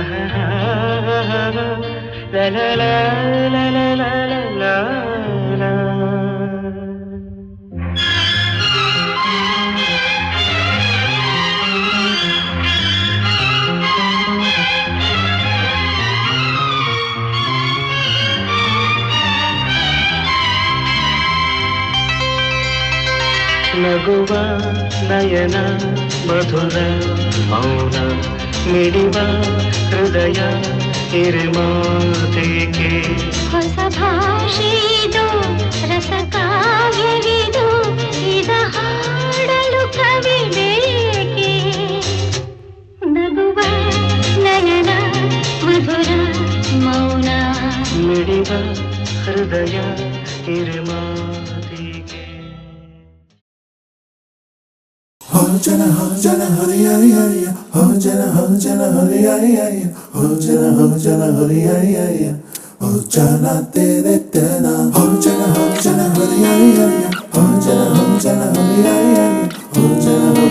la la la la la la la la. ನಗುವ ನಯನ ಮಧುರ ಮೌನ ಮಿಡಿವ ಹೃದಯ ಹಿರಿಮಾತೆಗೆ ಹೊಸ ಭಾಷೆದು ರಸ ಕಾವ್ಯವಿದು ಇದ ಹಾಡಲು ಕವಿ ಬೇಕೆ ನಗುವ ನಯನ ಮಧುರ ಮೌನ ಮಿಡಿವ ಹೃದಯ ಹಿರಿಮಾತೆಗೆ ho jana hari hari hari ho jana hari hari hari ho jana hari hari hari ho jana tere tena ho jana hari hari hari ho jana hari hari hari ho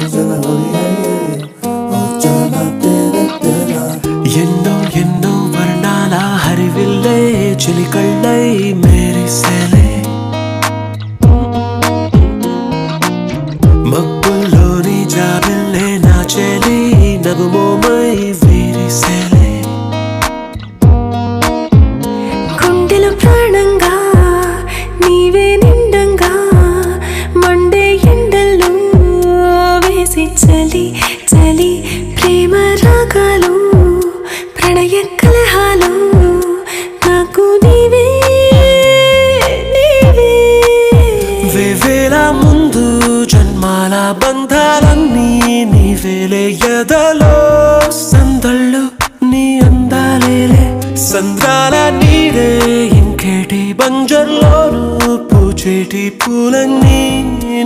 jana hari hari hari ho jana tere tena ఎన్నో ఎన్నో వర్ణాల హరివిల్లే చిలికళ్ళై మేరిసేలే మబ్బుల్లోని జాబిల్లే నా చెలి నగుమోమై వీరిసేలే గుండెలో ప్రాణంగా నీవే నిండంగా Monday ఎండల్లో వేసి చలి చలి ప్రేమ రాగాలు ప్రణయ కలహాలు నాకు నీవే నీవే వేవేల ముందు జన్మాల బంధాలన్నీ నీవేలే ఎదలో సందళ్ళు నీ అందాలేలే సంద్రాల నీరే ఇంకేటి బంజర్లోను పూచేటి పూలన్నీ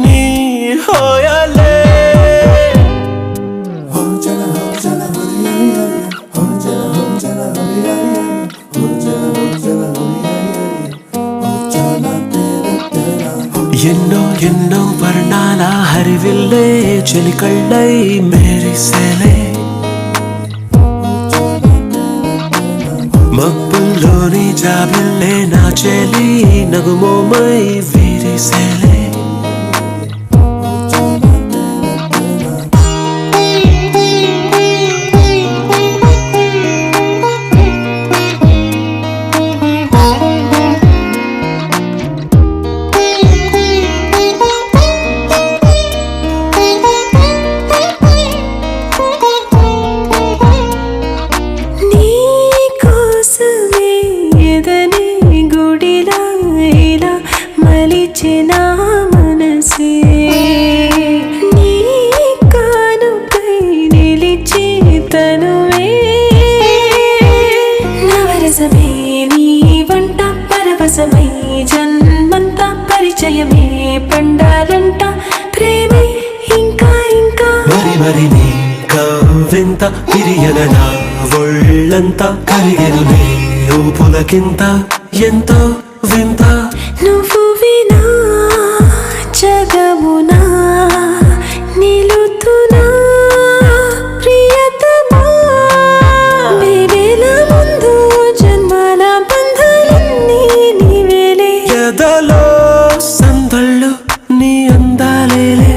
నీ హోయలే ho jana hari hari hari ho jana hari hari hari ho jana hari hari hari ho jana tere tena ఎన్నో ఎన్నో వర్ణాల హరివిల్లే చిలికళ్ళై మేరిసేలే మబ్బుల్లోని జాబిల్లే నా చెలి నగుమోమై వీరిసేలే నీ కోసమే ఎదనే గుడిలా ఇలా మలిచిన మనసే నీ కానుకై నిలిచి తనువే నవరసమే నీ వంట పరవశమై జన్మంతా పరిచయమే పండాలంట ప్రేమే ఇంకా ఇంకా మరి మరి నీ కవ్వింత తిరియన నా ఒళ్ళంతా కరిగెనులే ఊపులకింత ఎంతో వింత నువ్వు వినా జగమునా నిలుతున్నా ప్రియతమా వేవేల ముందు జన్మాల బంధాలన్నీ నీవేలే ఎదలో సందళ్ళు నీ అందాలేలే